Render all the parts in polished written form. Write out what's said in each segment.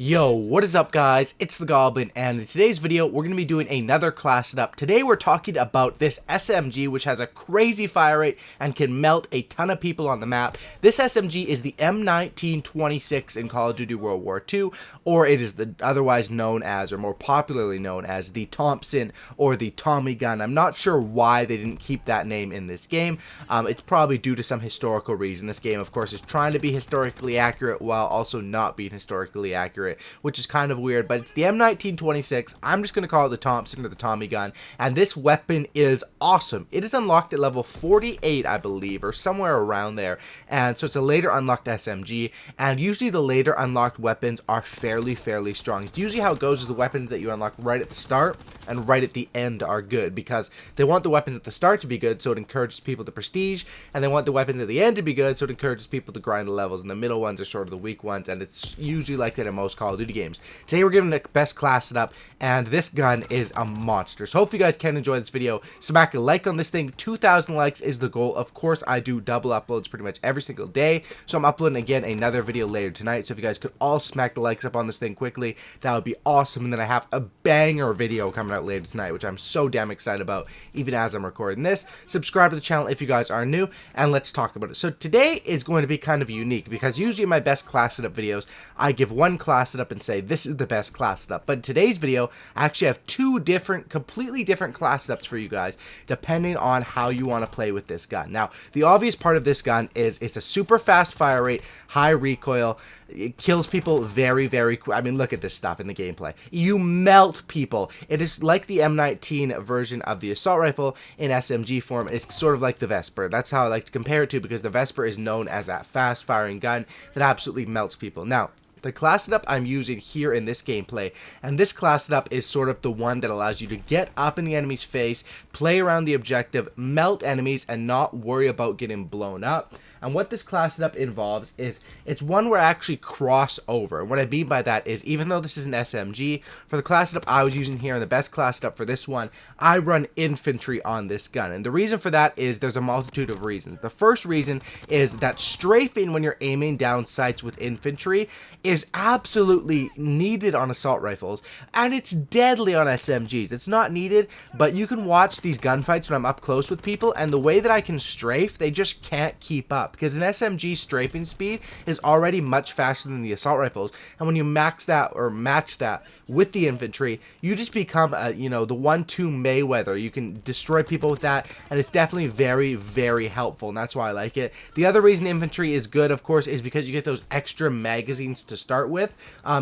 Yo, what is up guys? It's the Goblin, and in today's video we're going to be doing another class setup. Today we're talking about this SMG which has a crazy fire rate and can melt a ton of people on the map. This SMG is the M1926 in Call of Duty World War II, or it is the otherwise known as, or more popularly known as, the Thompson or the Tommy gun. I'm not sure why they didn't keep that name in this game. It's probably due to some historical reason. This game of course is trying to be historically accurate while also not being historically accurate, which is kind of weird, but it's the M1926. I'm just going to call it the Thompson or the Tommy gun, and this weapon is awesome. It is unlocked at level 48, I believe, or somewhere around there, and so it's a later unlocked SMG, and usually the later unlocked weapons are fairly strong. It's usually how it goes is the weapons that you unlock right at the start and right at the end are good, because they want the weapons at the start to be good, so it encourages people to prestige, and they want the weapons at the end to be good, so it encourages people to grind the levels, and the middle ones are sort of the weak ones, and it's usually like that in most Call of Duty games. Today we're giving the best class setup, and this gun is a monster. So hopefully you guys can enjoy this video. Smack a like on this thing. 2,000 likes is the goal. Of course, I do double uploads pretty much every single day, so I'm uploading again another video later tonight. So if you guys could all smack the likes up on this thing quickly, that would be awesome. And then I have a banger video coming out later tonight, which I'm so damn excited about even as I'm recording this. Subscribe to the channel if you guys are new, and let's talk about it. So today is going to be kind of unique, because usually in my best class setup videos I give one class setup and say this is the best class setup, but in today's video I actually have two completely different class setups for you guys, depending on how you want to play with this gun. Now, the obvious part of this gun is it's a super fast fire rate, high recoil. It kills people very quick. I mean, look at this stuff in the gameplay. You melt people. It is like the M19 version of the assault rifle in SMG form. It's sort of like the Vesper. That's how I like to compare it to, because the Vesper is known as that fast firing gun that absolutely melts people. Now, the class setup I'm using here in this gameplay, and this class setup is sort of the one that allows you to get up in the enemy's face, play around the objective, melt enemies, and not worry about getting blown up. And what this class setup involves is it's one where I actually cross over. And what I mean by that is, even though this is an SMG, for the class setup I was using here and the best class setup for this one, I run infantry on this gun. And the reason for that is there's a multitude of reasons. The first reason is that strafing when you're aiming down sights with infantry is absolutely needed on assault rifles, and it's deadly on SMGs. It's not needed, but you can watch these gunfights when I'm up close with people, and the way that I can strafe, they just can't keep up, because an SMG strafing speed is already much faster than the assault rifles, and when you max that or match that with the infantry, you just become the 1-2 Mayweather. You can destroy people with that, and it's definitely very helpful, and that's why I like it. The other reason infantry is good, of course, is because you get those extra magazines to start with,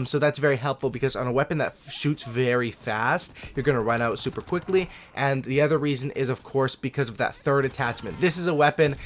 so that's very helpful, because on a weapon that shoots very fast, you're going to run out super quickly. And the other reason is, of course, because of that third attachment. This is a weapon,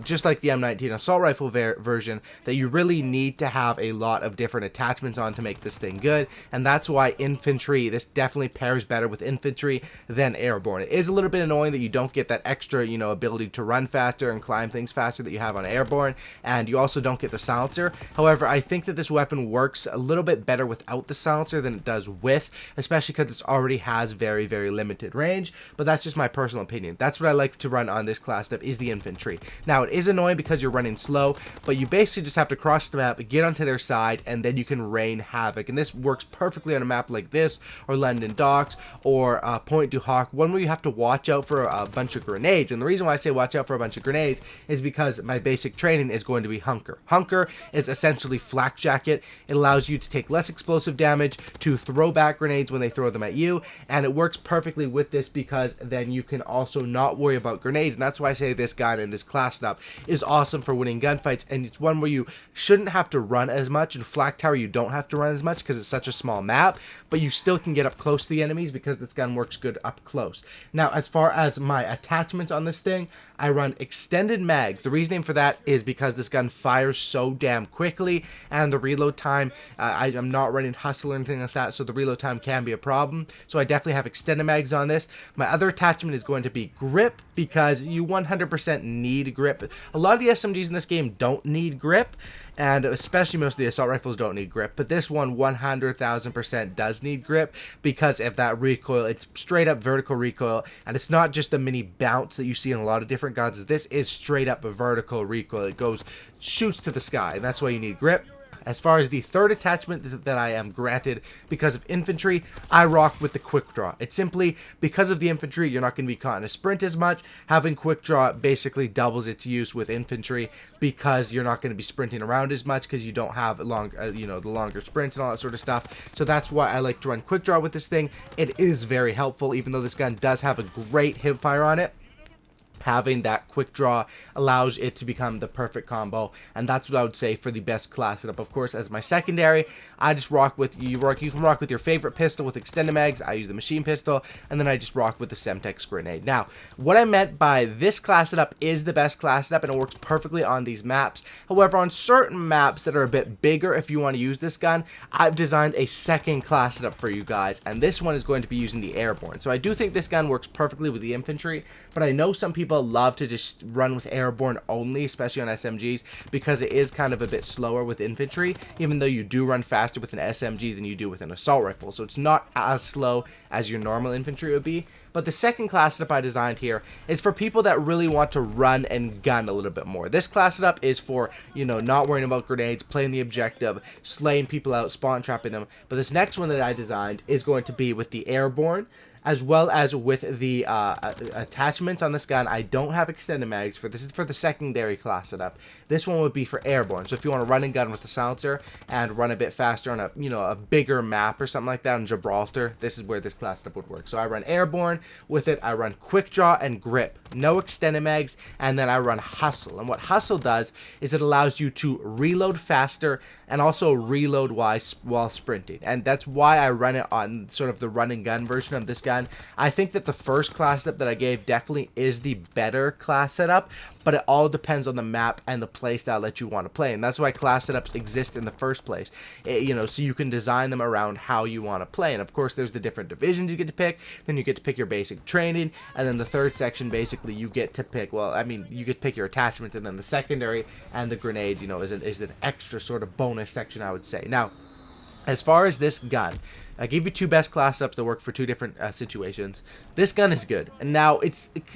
just like the M19 assault rifle version, that you really need to have a lot of different attachments on to make this thing good, and that's why infantry, this definitely pairs better with infantry than airborne. It is a little bit annoying that you don't get that extra, ability to run faster and climb things faster that you have on airborne, and you also don't get the silencer. However, I think that this weapon works a little bit better without the silencer than it does with, especially because it already has very limited range, but that's just my personal opinion. That's what I like to run on this class setup, is the infantry. Now, it is annoying because you're running slow, but you basically just have to cross the map, get onto their side, and then you can rain havoc, and this works perfectly on a map like this, or London Docks, or Point du Hoc, one where you have to watch out for a bunch of grenades. And the reason why I say watch out for a bunch of grenades is because my basic training is going to be Hunker. Hunker is essentially flak jacket. It allows you to take less explosive damage, to throw back grenades when they throw them at you, and it works perfectly with this, because then you can also not worry about grenades. And that's why I say this gun and this class setup is awesome for winning gunfights, and it's one where you shouldn't have to run as much. In Flak Tower you don't have to run as much because it's such a small map, but you still can get up close to the enemies because this gun works good up close. Now, as far as my attachments on this thing, I run extended mags. The reasoning for that is because this gun fires so damn quickly, and the reload time, I'm not running hustle or anything like that, so the reload time can be a problem. So I definitely have extended mags on this. My other attachment is going to be grip, because you 100% need grip. A lot of the SMGs in this game don't need grip, and especially most of the assault rifles don't need grip, but this one 100,000% does need grip because of that recoil. It's straight up vertical recoil, and it's not just the mini bounce that you see in a lot of different guns. This is straight up a vertical recoil. It shoots to the sky, and that's why you need grip. As far as the third attachment that I am granted because of infantry, I rock with the quick draw. It's simply because of the infantry, you're not going to be caught in a sprint as much. Having quick draw basically doubles its use with infantry because you're not going to be sprinting around as much because you don't have the longer sprints and all that sort of stuff. So that's why I like to run quick draw with this thing. It is very helpful, even though this gun does have a great hip fire on it. Having that quick draw allows it to become the perfect combo, and that's what I would say for the best class setup. Of course, as my secondary, I just rock with you can rock with your favorite pistol with extended mags. I use the machine pistol, and then I just rock with the Semtex grenade. Now, what I meant by this class setup is the best class setup, and it works perfectly on these maps. However, on certain maps that are a bit bigger, if you want to use this gun, I've designed a second class setup for you guys, and this one is going to be using the airborne. So I do think this gun works perfectly with the infantry, but I know some people love to just run with airborne only, especially on SMGs, because it is kind of a bit slower with infantry, even though you do run faster with an SMG than you do with an assault rifle. So it's not as slow as your normal infantry would be. But the second class setup I designed here is for people that really want to run and gun a little bit more. This class setup is for, not worrying about grenades, playing the objective, slaying people out, spawn trapping them. But this next one that I designed is going to be with the airborne, as well as with the attachments on this gun. I don't have extended mags for this. Is for the secondary class setup. This one would be for airborne. So if you want to run and gun with the silencer and run a bit faster on a bigger map or something like that on Gibraltar, this is where this class setup would work. So I run airborne with it. I run quick draw and grip, no extended mags, and then I run hustle. And what hustle does is it allows you to reload faster and also reload while sprinting. And that's why I run it on sort of the run and gun version of this gun. I think that the first class setup that I gave definitely is the better class setup, but it all depends on the map and the playstyle that you want to play, and that's why class setups exist in the first place. So you can design them around how you want to play. And of course, there's the different divisions you get to pick. Then you get to pick your basic training, and then the third section, basically, you get to pick. You get to pick your attachments, and then the secondary and the grenades, is an extra sort of bonus section, I would say. Now, as far as this gun, I gave you two best class setups that work for two different situations. This gun is good, and now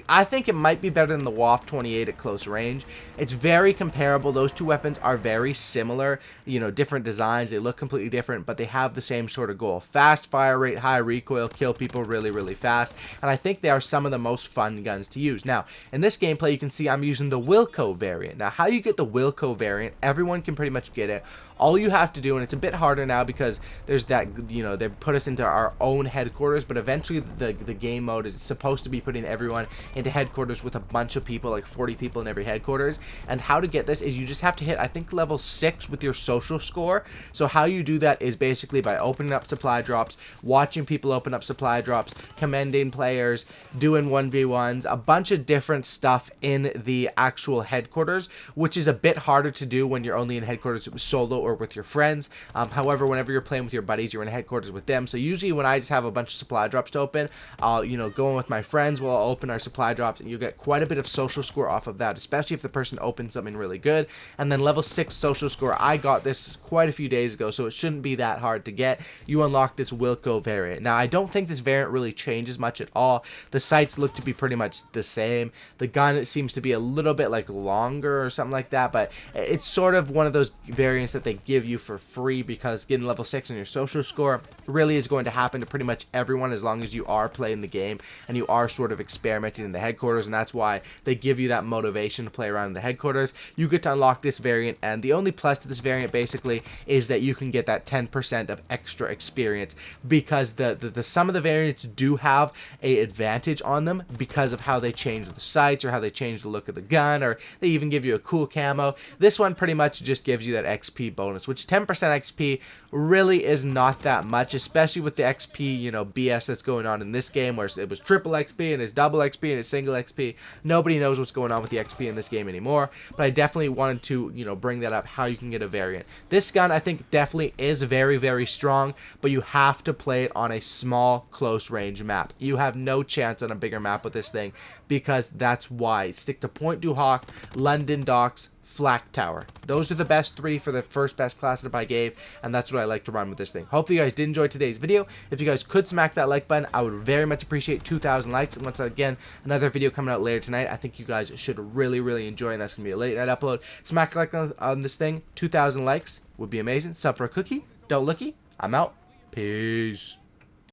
I think it might be better than the Ww2 at close range. It's very comparable. Those two weapons are very similar, different designs. They look completely different, but they have the same sort of goal: fast fire rate, high recoil, kill people really, really fast. And I think they are some of the most fun guns to use. Now, in this gameplay, you can see I'm using the Ww2 variant. Now, how you get the Ww2 variant, everyone can pretty much get it. All you have to do, and it's a bit harder now because there's that, they put us into our own headquarters, but eventually the game mode is supposed to be putting everyone into headquarters with a bunch of people, like 40 people in every headquarters. And how to get this is you just have to hit, I think, level 6 with your social score. So how you do that is basically by opening up supply drops, watching people open up supply drops, commending players, doing 1v1s, a bunch of different stuff in the actual headquarters, which is a bit harder to do when you're only in headquarters solo or with your friends. However, whenever you're playing with your buddies, you're in headquarters with them. So usually when I just have a bunch of supply drops to open, I'll go in with my friends, we'll open our supply drops, and you get quite a bit of social score off of that, especially if the person opens something really good. And then level 6 social score, I got this quite a few days ago, so it shouldn't be that hard to get. You unlock this Ww2 variant. Now, I don't think this variant really changes much at all. The sights look to be pretty much the same. The gun, it seems to be a little bit like longer or something like that, but it's sort of one of those variants that they give you for free, because getting level 6 on your social score really is going to happen to pretty much everyone as long as you are playing the game and you are sort of experimenting in the headquarters. And that's why they give you that motivation to play around in the headquarters. You get to unlock this variant, and the only plus to this variant basically is that you can get that 10% of extra experience, because some of the variants do have a advantage on them because of how they change the sights or how they change the look of the gun, or they even give you a cool camo. This one pretty much just gives you that XP bonus, which 10% XP really is not that much, especially with the XP, BS that's going on in this game, where it was triple XP and it's double XP and it's single XP. Nobody knows what's going on with the XP in this game anymore, but I definitely wanted to, bring that up, how you can get a variant. This gun, I think, definitely is very, very strong, but you have to play it on a small, close range map. You have no chance on a bigger map with this thing, because that's why. Stick to Point du Hoc, London Docks, Flak Tower. Those are the best 3 for the first best class setup I gave, and that's what I like to run with this thing. Hopefully you guys did enjoy today's video. If you guys could smack that like button, I would very much appreciate 2,000 likes. And once again, another video coming out later tonight. I think you guys should really enjoy, and that's going to be a late night upload. Smack a like on this thing. 2,000 likes would be amazing. Sub for a cookie. Don't looky. I'm out. Peace.